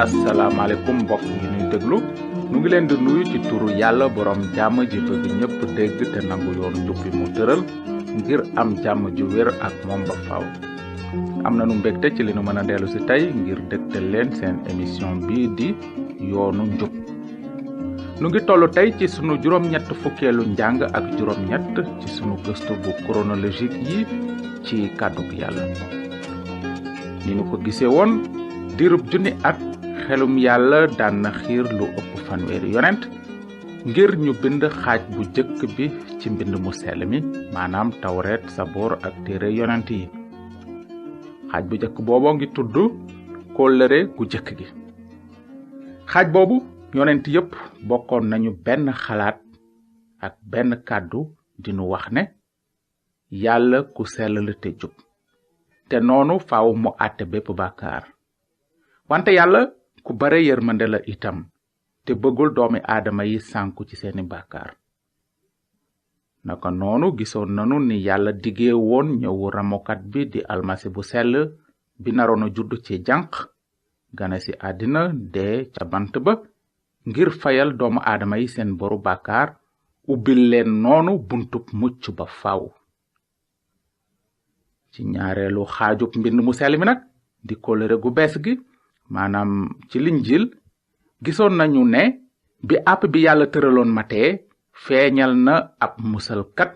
asalaamaaleykum mbokk yi ñuy déglu nu ngi leen di nuyu ci turu yàlla borom jàmm ji bëgg ñëpp dégg te nangu yoonu njub bi mu tëral ngir am jàmm ju wér ak moom ba faaw. am na nu mbégte ci li nu mën a dellu si tey ngir dégtal leen seen émission bii di yoonu njub. nu ngi toll tey ci sunu juróom-ñett fukkeelu njàng ak juróom-ñett ci sunu gëstu bu chronologique yi ci kàddug yàlla. ni nu ko gisee woon diirub junni at xelum yàlla daan na xiir lu ëpp fanweeri yonent ngir ñu bind xaaj bu jëkk bi ci mbind mu sell mi maanaam tawreet saboor ak téere yonent yi. xaaj bu jëkk booboo ngi tudd kóllëre gu jëkk gi. xaaj boobu yonent yépp bokkoon nañu benn xalaat ak benn kàddu dinu wax ne yàlla ku sell la te jub te noonu faaw mu àtte bépp bàkkaar. wante yàlla ku bare yërmande la itam te bëggul doomi aadama yi sànku ci seeni bàkkaar. naka noonu gisoon nanu ni yàlla diggee woon ñëwu ramokat bi di almasi bu sell bi naroon a judd ci jànq gane ci àddina dee ca bant ba ngir fayal doomu aadama yi seen boru bàkkaar ubbil leen noonu buntub mucc ba faaw. ci ñaareelu xaajub mbind mu sell mi nag di kóllëre gu bees gi maanaam ci linjil gisoon nañu ne bi àpp bi yàlla tëraloon matee feeñal na ab musalkat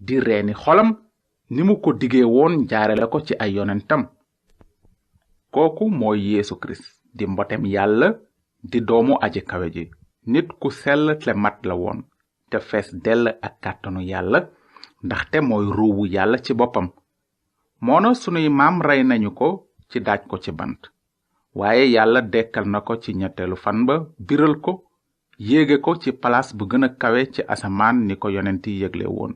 di reeni xolam ni mu ko digee woon jaarale ko ci ay yonentam. kooku mooy Yeesu Kirist di mbotem yàlla di doomu aji kawe ji nit ku sell te mat la woon te fees dell ak kàttanu yàlla ndaxte mooy ruuwu yàlla ci boppam. moona sunuy maam rey nañu ko ci daaj ko ci bant waaye yàlla dekkal na ko ci ñetteelu fan ba biral ko yéege ko ci palaas bu gën a kawe ci asamaan ni ko yonent yi yégle woon.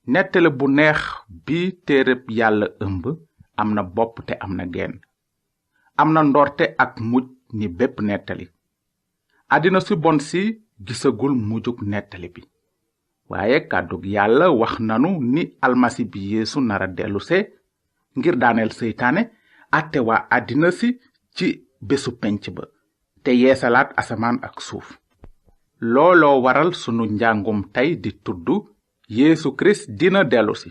nettali bu neex bi téereb yàlla ëmb am na bopp te am na genn am na ndorte ak mujj ni bépp nettali. àddina su bon si gisagul mujjug nettali bi waaye kàddug yàlla wax nanu ni almasi bi yeesu nara delluse ngir daaneel seytaane àtte waa àddina si ci bésu penc ba te yeesalaat asamaan ak suuf. looloo waral sunu njàngum tey di tudd Yeesu Kirist dina dellusi.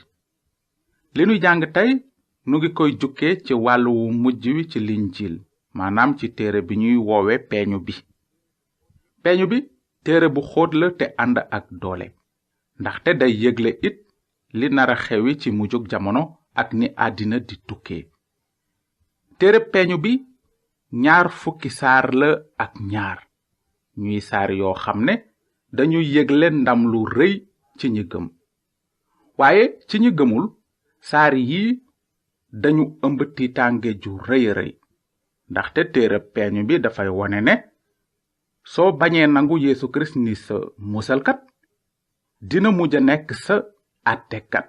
li nu jàng tey nu ngi koy jukkee ci wàllu wu mujj wi ci linjiil maanaam ci téere bi ñuy woowe peeñu bi. peeñu bi téere bu xóot la te ànd ak doole ndaxte day yëgle it li nara xewi ci mujjug jamono ak ni àddina di tukkee. téere peeñu bi 20 saar la ak ñaar ñuy saar yoo xam ne dañu yëgle ndam lu rëy ci ñi gëm. waaye ci ñi gëmul saar yi dañu ëmb tiitaange ju rëy rëy ndaxte téere peeñu bi dafay wone ne soo bañee nangu Yeesu Kirist ni sa musalkat dina mujj a nekk sa àttekat.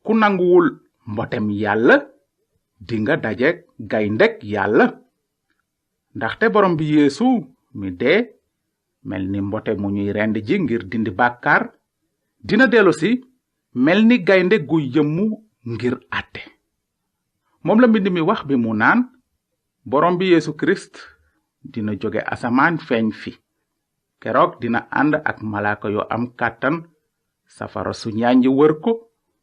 ku nanguwul mbotem yàlla dinga dajeek gayndek yàlla ndaxte borom bi Yeesu mi dee mel ni mbote mu ñuy rend ji ngir dindi bàkkaar dina dellusi mel ni gaynde gu yëmmu ngir àtte. moom la mbind mi wax bi mu naan borom bi Yeesu Kirist dina jóge asamaan feeñ fi keroog dina ànd ak malaaka yoo am kàttan safara su ñànji wër ko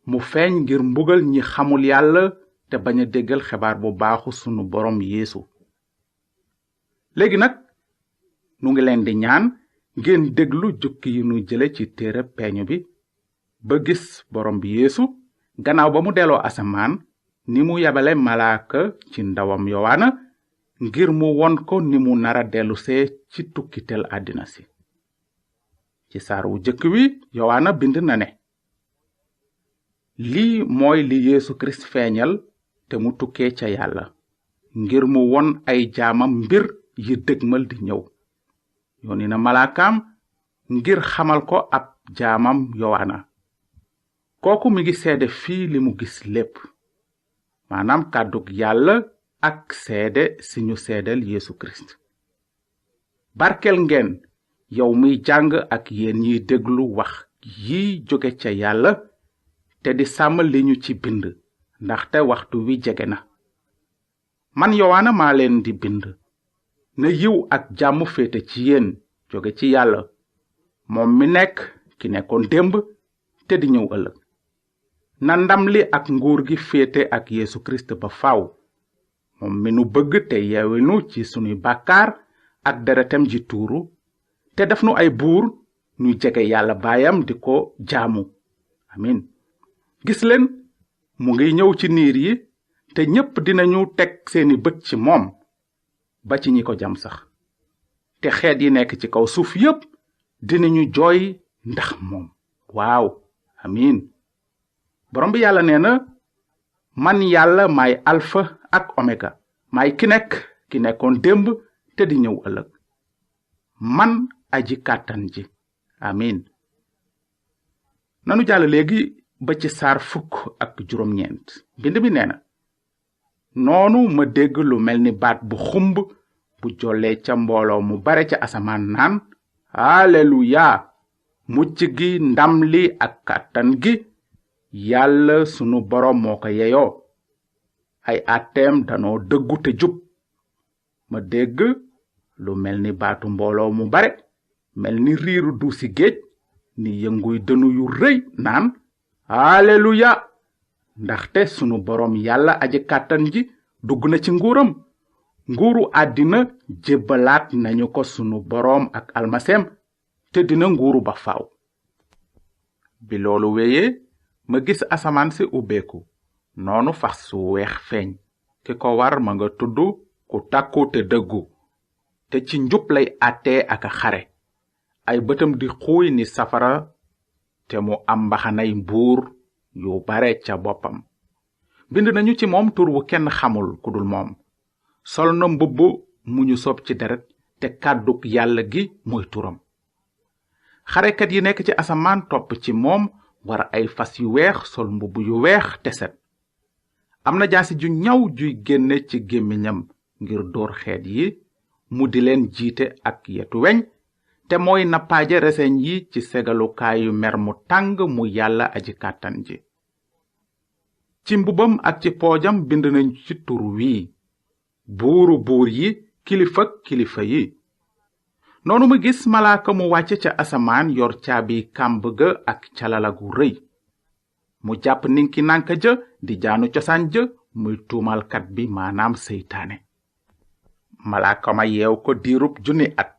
mu feeñ ngir mbugal ñi xamul yàlla te bañ a déggal xibaar bu baaxu sunu borom Yeesu. léegi nag nu ngi leen di ñaan ngeen déglu jukki yi nu jële ci téere peeñu bi ba gis borom bi Yeesu gannaaw ba mu delloo asamaan ni mu yabale malaaka ci ndawam Yowaana ngir mu won ko ni mu nara dellusee ci tukkitel àddina si. ci saar wu jëkk wi Yowaana bind na ne lii mooy li Yeesu Kirist feeñal te mu tukkee ca yàlla ngir mu won ay jaamam mbir yi dëgmal di ñëw. yónni na malaakaam ngir xamal ko ab jaamam Yowaana. kooku mi ngi seede fii li mu gis lépp maanaam kàddug yàlla ak seede si ñu seedal Yeesu Kirist. barkel ngeen yow miy jàng ak yéen ñiy déglu wax yi jóge ca yàlla te di sàmm li ñu ci bind ndaxte waxtu wi jege na. man Yowaana maa leen di bind na yiw ak jàmm féete ci yéen jóge ci yàlla moom mi nekk ki nekkoon démb te di ñëw ëllëg na ndam li ak nguur gi féete ak Yesu Kirist ba faaw moom mi nu bëgg te yeewinu ci sunuy bàkkaar ak deretam ji tuuru te def nu ay buur ñu jege yàlla baayam di ko jaamu amin gis leen mu ngi ñëw ci niir yi te ñépp dinañu teg seeni bët ci moom ba ci ñi ko jam sax te xeet yi nekk ci kaw suuf yépp dinañu jooy ndax moom waaw amin borom bi yàlla nee na man yàlla maay alpha ak omega maay ki nekkoon démb te di ñëw ëllëg man aji kàttan ji amin nanu jàll léegi ba ci saar 10 bind mi nee na noonu ma dégg lu mel ni baat bu xumb bu jollee ca mbooloo mu bare ca asamaan naan haleluya mucc gi ndam li ak kàttan gi yàlla sunu boroom moo ko yeyoo ay àtteem danoo dëggu te jub ma dégg lu mel ni baatu mbooloo mu bare mel ni riiru duusi géej ni yënguy dënu yu rëy naan haleluya ndaxte sunu boroom yàlla aji kàttan ji dugg na ci nguuram nguuru àddina jébbalaat nañu ko sunu boroom ak almaseem te dina nguuru ba faaw bi loolu wéyee ma gis asamaan si ubbeeku noonu fas su weex feeñ ki ko war ma nga tudd ku takku te dëggu te ci njub lay àttee ak a xare ay bëtam di xuuy ni safara te mu am mbaxanay mbuur yu bare ca boppam bind nañu ci moom tur wu kenn xamul ku dul moom sol na mbubb mu ñu sob ci deret te kàddug yàlla gi mooy turam xarekat yi nekk ci asamaan topp ci moom war ay fas yu weex sol mbubb yu weex te set am na jaasi ju ñaw juy génne ci gémmiñam ngir dóor xeet yi mu di leen jiite ak yetu weñ te mooy nappaaje reseñ yi ci segalukaayu mer mu tàng mu yàlla aji kàttan ji ci mbubam ak ci poojam bind nañ ci tur wii buuru buur yi kilifa yi noonu ma gis malaaka mu wàcce ca asamaan yor caabi kàmb ga ak calala gu rëy mu jàpp ninki nanka ja di jaanu cosaan ja muy tuumalkat bi maanaam seytaane malaaka ma yeew ko diirub 1,000 at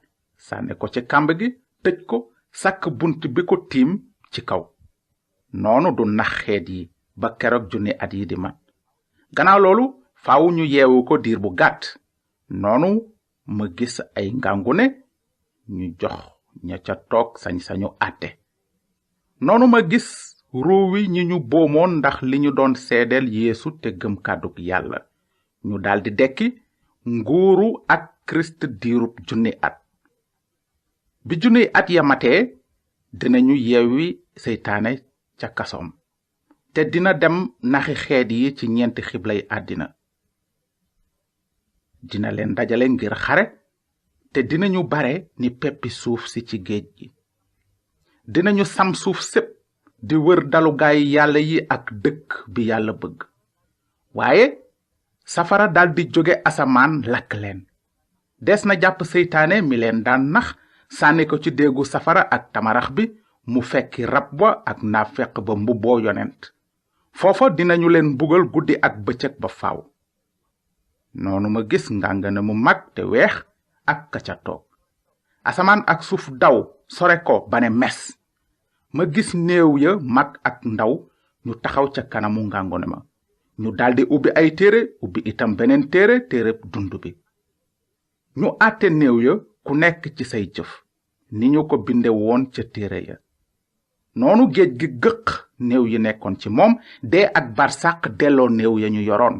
sànne ko ci kàmb gi tëj ko sàkk bunt bi ko tiim ci kaw noonu du nax xeet yi ba keroog 1,000 at yi di mat gannaaw loolu faaw ñu yeewu ko diir bu gàtt noonu ma gis ay ngàngune ñu jox ña ca toog sañ-sañu àtte noonu ma gis ruuwi ñi ñu boomoon ndax li ñu doon seedeel Yeesu te gëm kàddug yàlla ñu daldi dekki nguuru ak Kirist diirub 1,000 at bi 1,000 at ya matee dinañu yeewi seytaane ca kasoom te dina dem naxi xeet yi ci 4 xiblay àddina dina leen dajale ngir xare te dinañu bare ni peppi suuf si ci géej gi dinañu sam suuf sépp di wër dalugaay yàlla yi ak dëkk bi yàlla bëgg waaye safara daldi jóge asamaan lakk leen des na jàpp seytaane mi leen daan nax sànni ko ci déegu safara ak tamarax bi mu fekki rab ba ak naafeq ba mbubboo yonent foofa dinañu leen mbugal guddi ak bëccëg ba faaw noonu ma gis ngàngana mu mag te weex ak ka ca toog asamaan ak suuf daw sore ko ba ne mes ma gis néew ya mag ak ndaw ñu taxaw ca kanamu ngàngone ma ñu daldi ubbi ay téere ubbi itam beneen téere dund bi ñu àtte néew ya ku nekk ci say jëf ni ñu ko binde woon ca téere ya noonu géej gi gëq néew yi nekkoon ci moom dee ak barsàq delloo néew ya ñu yoroon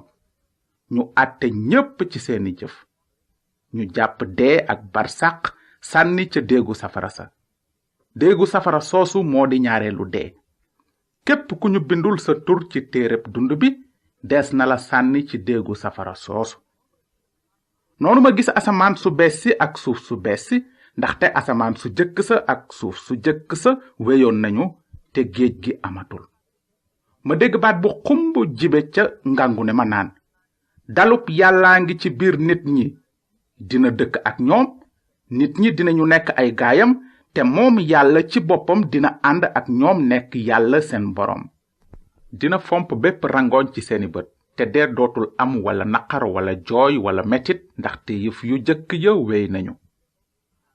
ñu àtte ñépp ci seeni jëf ñu jàpp dee ak barsàq sànni ca déegu safara sa déegu safara soosu moo di ñaareelu dee képp ku ñu bindul sa tur ci téereb dund bi des na la sànni ci déegu safara soosu noonu ma gis asamaan su bees si ak suuf su bees si ndaxte asamaan su jëkk sa ak suuf su jëkk sa weyoon nañu te géej gi amatul ma dégg baat bu xumb jibe ca ngàngune ma naan dalub yàllaa ngi ci biir nit ñi dina dëkk ak ñoom nit ñi dinañu nekk ay gaayam te moom yàlla ci boppam dina ànd ak ñoom nekk yàlla seen boroom dina fomp bépp rangoñ ci seeni bët te dee dootul am wala naqar wala jooy wala metit ndaxte yëf yu jëkk ya wéy nañu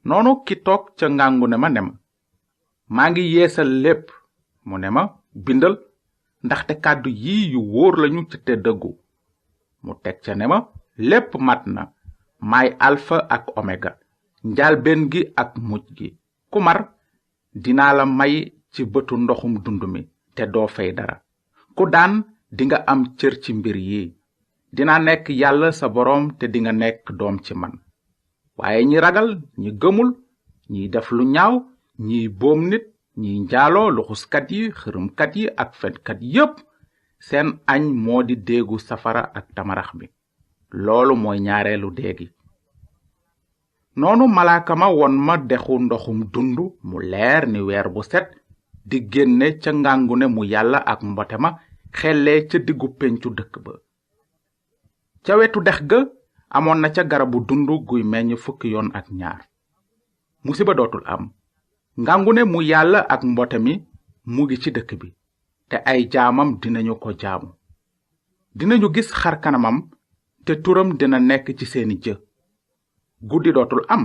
noonu ki toog ca ngàngu ne ma maa ngi yeesal lépp mu ne ma bindal ndaxte kàddu yi yu wóor lañu ci te dëggu mu teg ca ne ma lépp mat na maay alpha ak omega njaalbeen gi ak mujj gi ku mar dinaa la may ci bëtu ndoxum dund mi te doo fay dara ku daan dinga am cër ci mbir yi dinaa nekk yàlla sa boroom te dinga nekk doom ci man waaye ñi ragal ñi gëmul ñiy def lu ñaaw ñiy boom nit ñiy njaaloo luxuskat yi xërëmkat yi ak fenkat yépp seen añ moo di déegu safara ak tamarax bi loolu mooy ñaareelu déegi noonu malaaka ma won ma dexu ndoxum dund mu leer ni weer bu set di génne ca ngàngune mu yàlla ak mbote ma xellee ca diggu pencu dëkk ba ca wetu dex ga amoon na ca garabu dund guy meññ fukki yoon ak ñaar musiba dootul am ngàngune mu yàlla ak mbote mi mu ngi ci dëkk bi te ay jaamam dinañu ko jaamu dinañu gis xar kanamam te turam dina nekk ci seeni jë guddi dootul am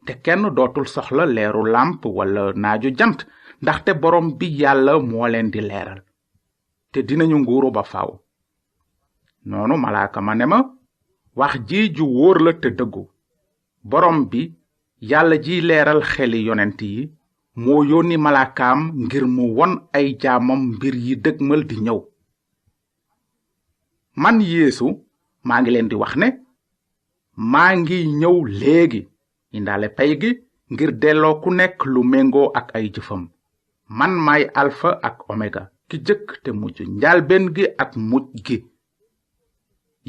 te kenn dootul soxla leeru làmp wala naaju jant ndaxte borom bi yàlla moo leen di leeral te dinañu nguuru ba faaw noonu malaaka ma ne ma wax ji ju wóor la te dëggu borom bi yàlla ji leeral xeli yonent yi moo yónni malaakaam ngir mu won ay jaamam mbir yi dëgmal di ñëw man yeesu maa ngi leen di wax ne maa ngi ñëw léegi indaale pay gi ngir delloo ku nekk lu méngoo ak ay jëfam man maay alpha ak omega ki jëkk te mujj njaalbeen gi ak mujj gi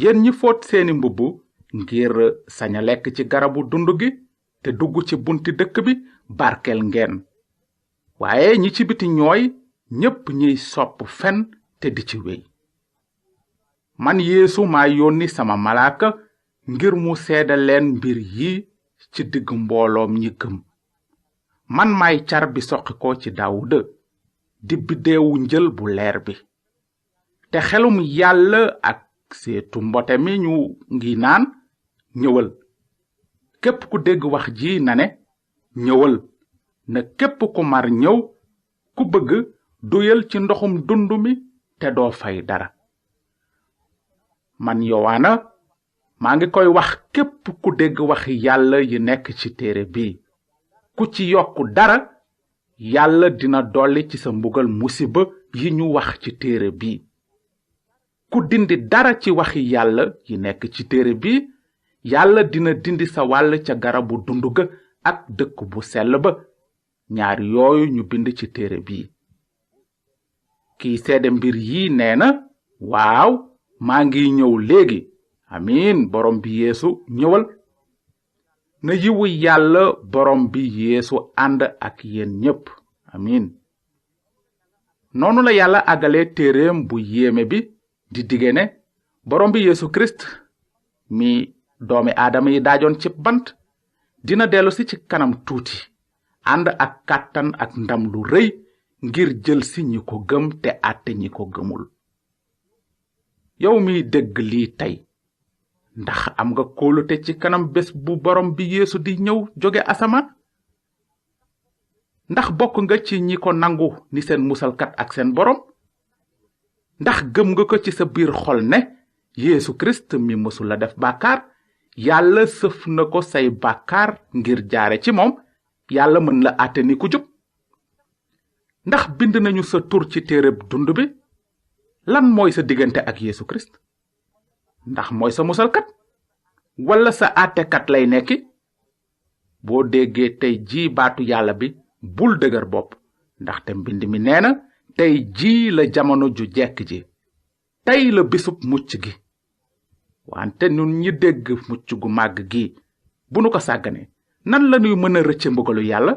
yéen ñi foot seeni mbubb ngir saña lekk ci garabu dund gi te dugg ci bunti dëkk bi barkel ngeen waaye ñi ci biti ñooy ñépp ñiy sopp fen te di ci wéy man yeesu maa yónni sama malaaka ngir mu seede leen mbir yi ci digg mbooloom ñi gëm man maay car bi soqi ko ci daawuda di biddeewu njël bu leer bi te xelum yàlla ak seetu mbote mi ñu ngi naan ñëwal képp ku dégg wax ji na ne ñëwal na képp ku mar ñëw ku bëgg duyal ci ndoxum dund mi te doo fay dara man yowaana maa ngi koy wax képp ku dégg waxi yàlla yi nekk ci téere bi ku ci yokku dara yàlla dina dolli ci sa mbugal musiba yi ñu wax ci téere bi ku dindi dara ci waxi yàlla yi nekk ci téere bi yàlla dina dindi sa wàll ca garabu dund ga ak dëkk bu sell ba ñaar yooyu ñu bind ci téere bi kiy seede mbir yi nee na waaw maa ngi ñëw léegi amiin borom bi yeesu ñëwal na yiwu yàlla borom bi yeesu ànd ak yéen ñépp amiin noonu la yàlla àggalee téereem bu yéeme bi di dige ne borom bi yeesu kirist mi doomi aadama yi daajoon ci bant dina dellusi ci kanam tuuti ànd ak kàttan ak ndam lu rëy ngir jël si ñi ko gëm te àtte ñi ko gëmul yow mi dégg lii tey ndax am nga kóolute ci kanam bés bu borom bi yeesu di ñëw jóge asamaan ndax bokk nga ci ñi ko nangu ni seen musalkat ak seen borom ndax gëm nga ko ci sa biir xol ne yeesu kirist mi mësula def bàkkaar yàlla sëf na ko say bàkkaar ngir jaare ci moom yàlla mën la àtte ni ku jub ndax bind nañu sa tur ci téereb dund bi lan mooy sa diggante ak yeesu kirist ndax mooy sa musalkat walla sa àttekat lay nekki boo déggee tey jii baatu yàlla bi bul dëgër bopp ndaxte mbind mi nee na tey jii la jamono ju jekk ji tey la bisub mucc gi wante ñun ñi dégg mucc gu màgg gi bu nu ko sàggane nan lañuy mën a rëcce mbugalu yàlla